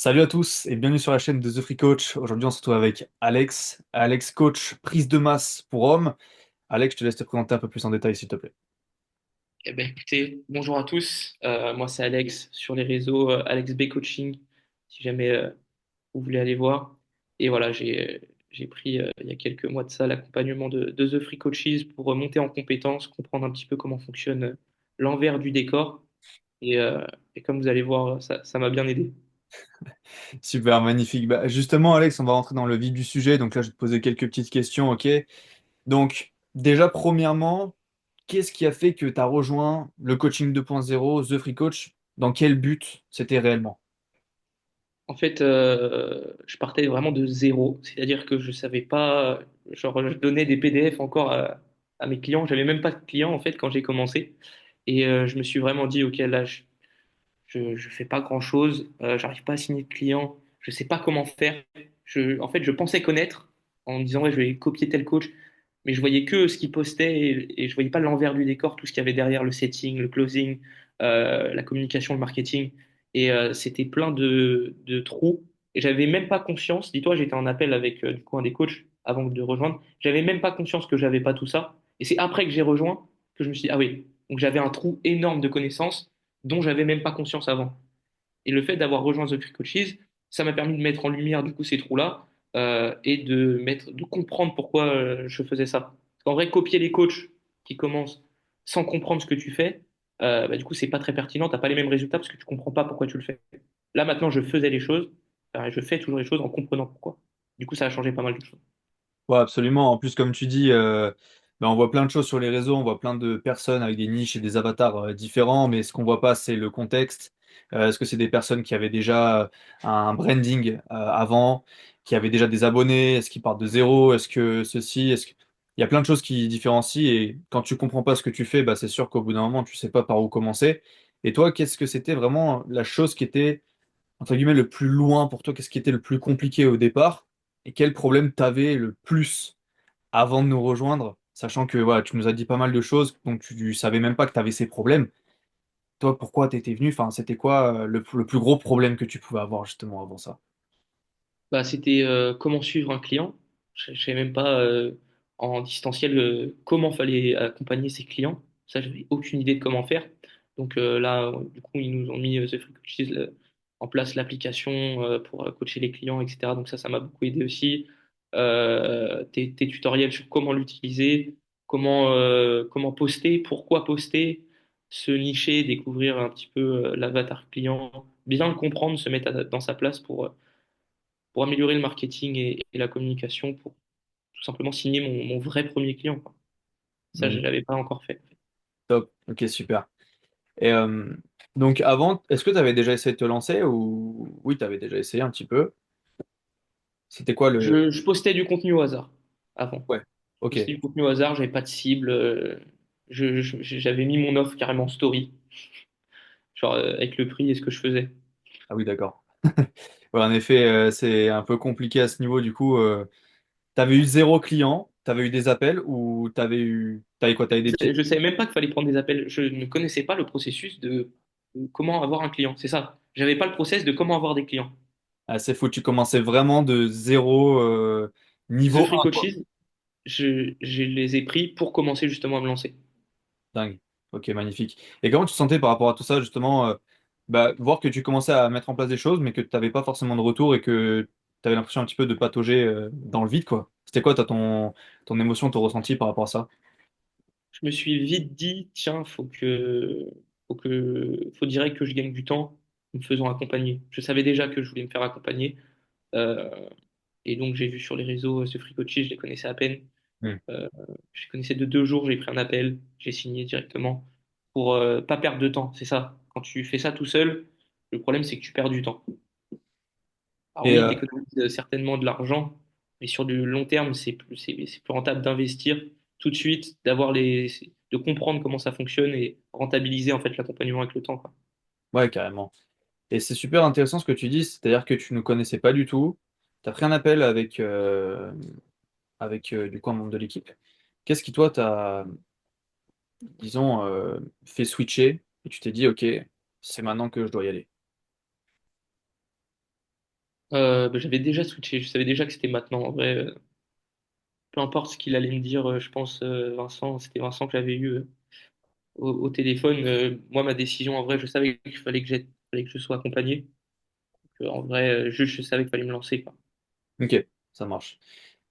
Salut à tous et bienvenue sur la chaîne de The Free Coach. Aujourd'hui, on se retrouve avec Alex. Alex, coach prise de masse pour hommes. Alex, je te laisse te présenter un peu plus en détail, s'il te plaît. Eh ben, écoutez, bonjour à tous. Moi, c'est Alex sur les réseaux Alex B Coaching, si jamais vous voulez aller voir. Et voilà, j'ai pris il y a quelques mois de ça l'accompagnement de The Free Coaches pour monter en compétences, comprendre un petit peu comment fonctionne l'envers du décor. Et, euh, et comme vous allez voir, ça m'a bien aidé. Super, magnifique. Bah, justement, Alex, on va rentrer dans le vif du sujet. Donc là, je vais te poser quelques petites questions, ok? Donc, déjà, premièrement, qu'est-ce qui a fait que tu as rejoint le coaching 2.0, The Free Coach? Dans quel but c'était réellement? En fait, je partais vraiment de zéro, c'est-à-dire que je savais pas, genre, je donnais des PDF encore à mes clients. J'avais même pas de clients en fait quand j'ai commencé. Et je me suis vraiment dit, ok, là, je fais pas grand-chose, j'arrive pas à signer de clients, je sais pas comment faire. En fait, je pensais connaître en me disant, ouais, je vais copier tel coach, mais je voyais que ce qu'il postait et je voyais pas l'envers du décor, tout ce qu'il y avait derrière, le setting, le closing, la communication, le marketing. Et c'était plein de trous. Et j'avais même pas conscience, dis-toi, j'étais en appel avec du coup un des coachs avant de rejoindre, j'avais même pas conscience que j'avais pas tout ça. Et c'est après que j'ai rejoint que je me suis dit, ah oui, donc j'avais un trou énorme de connaissances dont j'avais même pas conscience avant. Et le fait d'avoir rejoint The Free Coaches, ça m'a permis de mettre en lumière du coup ces trous-là et de comprendre pourquoi je faisais ça. Parce qu'en vrai, copier les coachs qui commencent sans comprendre ce que tu fais, bah, du coup, c'est pas très pertinent. T'as pas les mêmes résultats parce que tu comprends pas pourquoi tu le fais. Là, maintenant, je faisais les choses, enfin, je fais toujours les choses en comprenant pourquoi. Du coup, ça a changé pas mal de choses. Ouais, absolument. En plus, comme tu dis, ben, on voit plein de choses sur les réseaux, on voit plein de personnes avec des niches et des avatars différents, mais ce qu'on voit pas, c'est le contexte. Est-ce que c'est des personnes qui avaient déjà un branding avant, qui avaient déjà des abonnés? Est-ce qu'ils partent de zéro? Est-ce que ceci, est-ce que... Il y a plein de choses qui différencient et quand tu comprends pas ce que tu fais, bah, c'est sûr qu'au bout d'un moment, tu sais pas par où commencer. Et toi, qu'est-ce que c'était vraiment la chose qui était entre guillemets, le plus loin pour toi? Qu'est-ce qui était le plus compliqué au départ? Et quel problème t'avais le plus avant de nous rejoindre? Sachant que voilà, tu nous as dit pas mal de choses, donc tu savais même pas que tu avais ces problèmes. Toi, pourquoi t'étais venu? Enfin, c'était quoi le plus gros problème que tu pouvais avoir justement avant ça? Bah, c'était comment suivre un client. Je savais même pas en distanciel comment fallait accompagner ses clients. Ça, j'avais aucune idée de comment faire. Donc là, du coup, ils nous ont mis The Free Coaches, en place l'application pour coacher les clients, etc. Donc ça m'a beaucoup aidé aussi. Tes tutoriels sur comment l'utiliser, comment poster, pourquoi poster, se nicher, découvrir un petit peu l'avatar client, bien le comprendre, se mettre dans sa place pour améliorer le marketing et la communication, pour tout simplement signer mon vrai premier client, quoi. Ça, je ne Mais l'avais pas encore fait. top, ok, super. Et donc avant, est-ce que tu avais déjà essayé de te lancer ou oui, tu avais déjà essayé un petit peu? C'était quoi le... Je postais du contenu au hasard avant. Ouais, Je ok. postais du contenu au hasard, j'avais pas de cible. J'avais mis mon offre carrément en story, genre avec le prix et ce que je faisais. Ah oui, d'accord. Ouais, en effet, c'est un peu compliqué à ce niveau. Du coup, t'avais eu zéro client, t'avais eu des appels ou t'avais quoi? T'avais des petits. Je savais même pas qu'il fallait prendre des appels. Je ne connaissais pas le processus de comment avoir un client. C'est ça. J'avais pas le process de comment avoir des clients. Ah, c'est fou, tu commençais vraiment de zéro The niveau Free un quoi. Coaches, je les ai pris pour commencer justement à me lancer. Dingue. Ok, magnifique. Et comment tu te sentais par rapport à tout ça, justement, bah, voir que tu commençais à mettre en place des choses, mais que tu n'avais pas forcément de retour et que tu avais l'impression un petit peu de patauger dans le vide, quoi. C'était quoi, ton émotion, ton ressenti par rapport à ça? Je me suis vite dit, tiens, faut direct que je gagne du temps en me faisant accompagner. Je savais déjà que je voulais me faire accompagner. euh, et donc, j'ai vu sur les réseaux ce Free Coachy, je les connaissais à peine. Hmm. Euh, je les connaissais de 2 jours, j'ai pris un appel, j'ai signé directement pour pas perdre de temps. C'est ça. Quand tu fais ça tout seul, le problème, c'est que tu perds du temps. Alors Et oui, tu économises certainement de l'argent, mais sur du long terme, c'est plus rentable d'investir tout de suite, de comprendre comment ça fonctionne et rentabiliser en fait l'accompagnement avec le temps, quoi. ouais, carrément. Et c'est super intéressant ce que tu dis, c'est-à-dire que tu ne connaissais pas du tout. Tu as pris un appel avec du coup un membre de l'équipe. Qu'est-ce qui, toi, t'a, disons, fait switcher et tu t'es dit, OK, c'est maintenant que je dois y aller. Bah, j'avais déjà switché, je savais déjà que c'était maintenant. En vrai, peu importe ce qu'il allait me dire, je pense, Vincent, c'était Vincent que j'avais eu au téléphone. Moi, ma décision, en vrai, je savais qu'il fallait que je sois accompagné. En vrai, juste, je savais qu'il fallait me lancer, quoi. Ok, ça marche.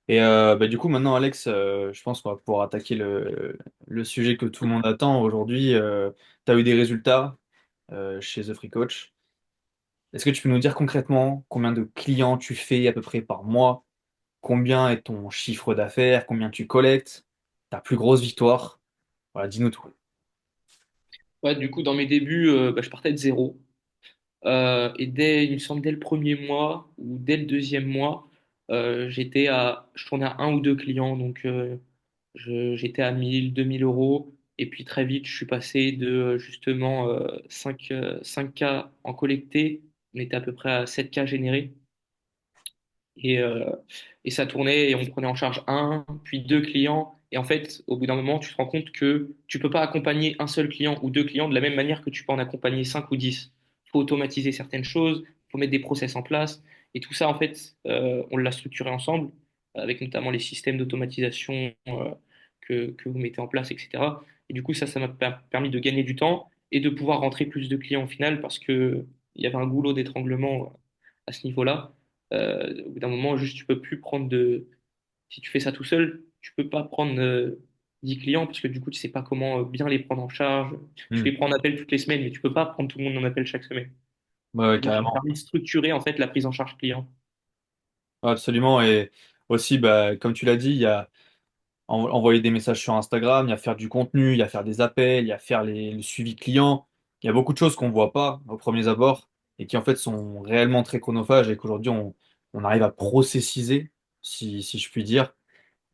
Et bah, du coup, maintenant, Alex, je pense qu'on va pouvoir attaquer le sujet que tout le monde attend aujourd'hui. Tu as eu des résultats chez The Free Coach. Est-ce que tu peux nous dire concrètement combien de clients tu fais à peu près par mois? Combien est ton chiffre d'affaires? Combien tu collectes? Ta plus grosse victoire? Voilà, dis-nous tout. Ouais, du coup, dans mes débuts, bah, je partais de zéro. Et il me semble, dès le premier mois ou dès le deuxième mois, je tournais à un ou deux clients. Donc, j'étais à 1000, 2000 euros. Et puis, très vite, je suis passé de justement 5K en collecté. On était à peu près à 7K générés. Et, euh, et ça tournait et on prenait en charge un, puis deux clients. Et en fait, au bout d'un moment, tu te rends compte que tu peux pas accompagner un seul client ou deux clients de la même manière que tu peux en accompagner 5 ou 10. Il faut automatiser certaines choses, il faut mettre des process en place. Et tout ça, en fait, on l'a structuré ensemble, avec notamment les systèmes d'automatisation que vous mettez en place, etc. Et du coup, ça m'a permis de gagner du temps et de pouvoir rentrer plus de clients au final parce que il y avait un goulot d'étranglement à ce niveau-là. Au bout d'un moment, juste, tu peux plus prendre de. Si tu fais ça tout seul, tu peux pas prendre 10 clients parce que du coup, tu sais pas comment bien les prendre en charge. Tu Hmm. les prends en appel toutes les semaines, mais tu peux pas prendre tout le monde en appel chaque semaine. Ouais, ouais, Et donc, ça m'a carrément. permis de structurer en fait la prise en charge client. Ouais, absolument. Et aussi, bah, comme tu l'as dit, il y a envoyer des messages sur Instagram, il y a faire du contenu, il y a faire des appels, il y a faire le suivi client. Il y a beaucoup de choses qu'on ne voit pas au premier abord et qui en fait sont réellement très chronophages et qu'aujourd'hui on arrive à processiser, si je puis dire.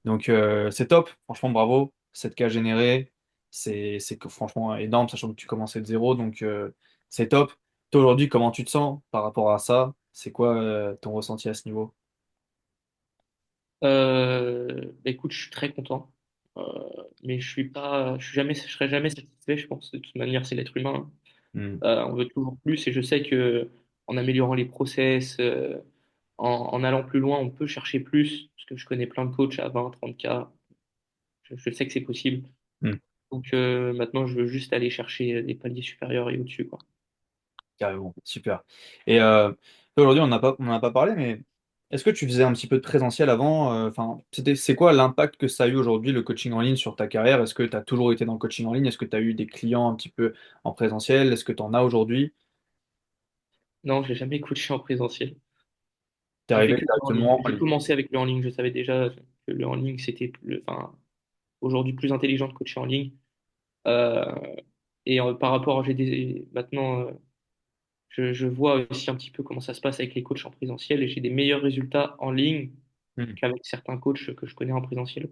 Donc c'est top, franchement bravo. 7K généré, c'est que franchement énorme, sachant que tu commençais de zéro, donc c'est top. Toi aujourd'hui, comment tu te sens par rapport à ça? C'est quoi ton ressenti à ce niveau? Bah, écoute, je suis très content. Euh, mais je serai jamais satisfait, je pense. De toute manière, c'est l'être humain. Hmm. On veut toujours plus et je sais que en améliorant les process, en allant plus loin, on peut chercher plus. Parce que je connais plein de coachs à 20, 30K. Je sais que c'est possible. Hmm. Donc maintenant, je veux juste aller chercher des paliers supérieurs et au-dessus, quoi. Carrément, super. Et toi, aujourd'hui, on n'en a pas parlé, mais est-ce que tu faisais un petit peu de présentiel avant? Enfin, c'est quoi l'impact que ça a eu aujourd'hui, le coaching en ligne, sur ta carrière? Est-ce que tu as toujours été dans le coaching en ligne? Est-ce que tu as eu des clients un petit peu en présentiel? Est-ce que tu en as aujourd'hui? Non, j'ai jamais coaché en présentiel. Tu es J'ai fait arrivé que le en ligne. directement en J'ai ligne. commencé avec le en ligne. Je savais déjà que le en ligne, c'était enfin, aujourd'hui plus intelligent de coacher en ligne. Euh, et par rapport, maintenant, je vois aussi un petit peu comment ça se passe avec les coachs en présentiel et j'ai des meilleurs résultats en ligne Hmm. qu'avec certains coachs que je connais en présentiel.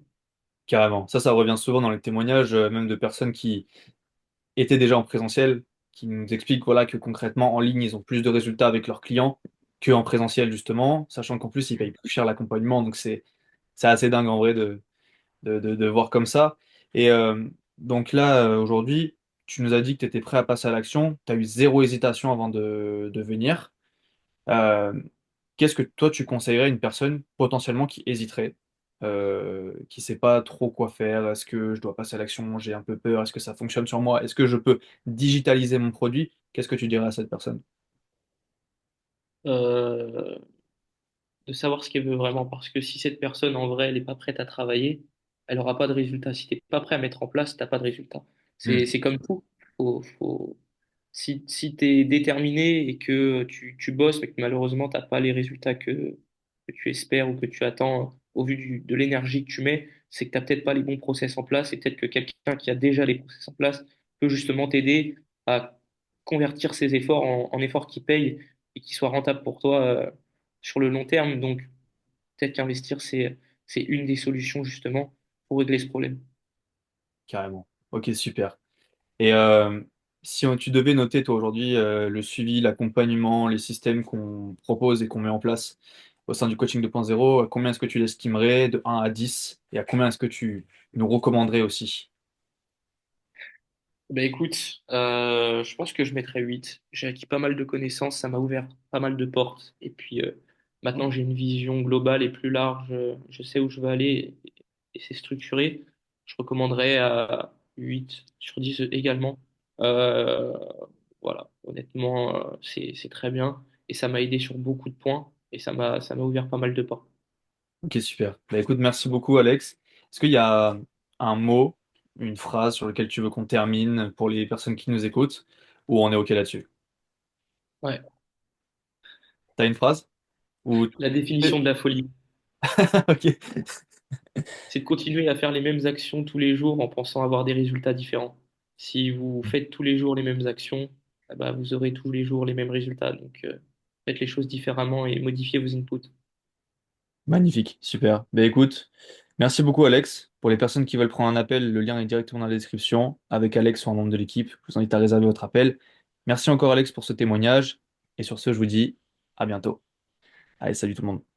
Carrément. Ça revient souvent dans les témoignages, même de personnes qui étaient déjà en présentiel, qui nous expliquent voilà, que concrètement, en ligne, ils ont plus de résultats avec leurs clients qu'en présentiel, justement, sachant qu'en plus, ils payent plus cher l'accompagnement. Donc, c'est assez dingue en vrai de voir comme ça. Et donc là, aujourd'hui, tu nous as dit que tu étais prêt à passer à l'action. Tu as eu zéro hésitation avant de venir. Euh, Qu'est-ce que toi, tu conseillerais à une personne potentiellement qui hésiterait, qui sait pas trop quoi faire? Est-ce que je dois passer à l'action? J'ai un peu peur. Est-ce que ça fonctionne sur moi? Est-ce que je peux digitaliser mon produit? Qu'est-ce que tu dirais à cette personne? Euh, de savoir ce qu'elle veut vraiment. Parce que si cette personne, en vrai, elle n'est pas prête à travailler, elle n'aura pas de résultat. Si tu n'es pas prêt à mettre en place, tu n'as pas de résultat. Hmm. C'est comme tout. Si tu es déterminé et que tu bosses, mais que malheureusement, tu n'as pas les résultats que tu espères ou que tu attends au vu de l'énergie que tu mets, c'est que tu n'as peut-être pas les bons process en place et peut-être que quelqu'un qui a déjà les process en place peut justement t'aider à convertir ces efforts en efforts qui payent et qui soient rentables pour toi sur le long terme. Donc, peut-être qu'investir, c'est une des solutions justement pour régler ce problème. Carrément. Ok, super. Et si tu devais noter, toi, aujourd'hui, le suivi, l'accompagnement, les systèmes qu'on propose et qu'on met en place au sein du coaching 2.0, à combien est-ce que tu l'estimerais de 1 à 10 et à combien est-ce que tu nous recommanderais aussi? Ben écoute, je pense que je mettrais 8. J'ai acquis pas mal de connaissances, ça m'a ouvert pas mal de portes. Et puis, Maintenant, j'ai une vision globale et plus large. Je sais où je veux aller et c'est structuré. Je recommanderais à 8 sur 10 également. Euh, voilà, honnêtement, c'est très bien et ça m'a aidé sur beaucoup de points et ça m'a ouvert pas mal de portes. Ok, super. Bah, écoute, merci beaucoup, Alex. Est-ce qu'il y a un mot, une phrase sur lequel tu veux qu'on termine pour les personnes qui nous écoutent, ou on est OK là-dessus? Ouais, T'as une phrase? Ou... la définition de la folie, Ok. c'est de continuer à faire les mêmes actions tous les jours en pensant avoir des résultats différents. Si vous faites tous les jours les mêmes actions, eh ben, vous aurez tous les jours les mêmes résultats. Donc, faites les choses différemment et modifiez vos inputs. Magnifique, super. Ben écoute, merci beaucoup Alex. Pour les personnes qui veulent prendre un appel, le lien est directement dans la description. Avec Alex ou un membre de l'équipe, je vous invite à réserver votre appel. Merci encore Alex pour ce témoignage. Et sur ce, je vous dis à bientôt. Allez, salut tout le monde.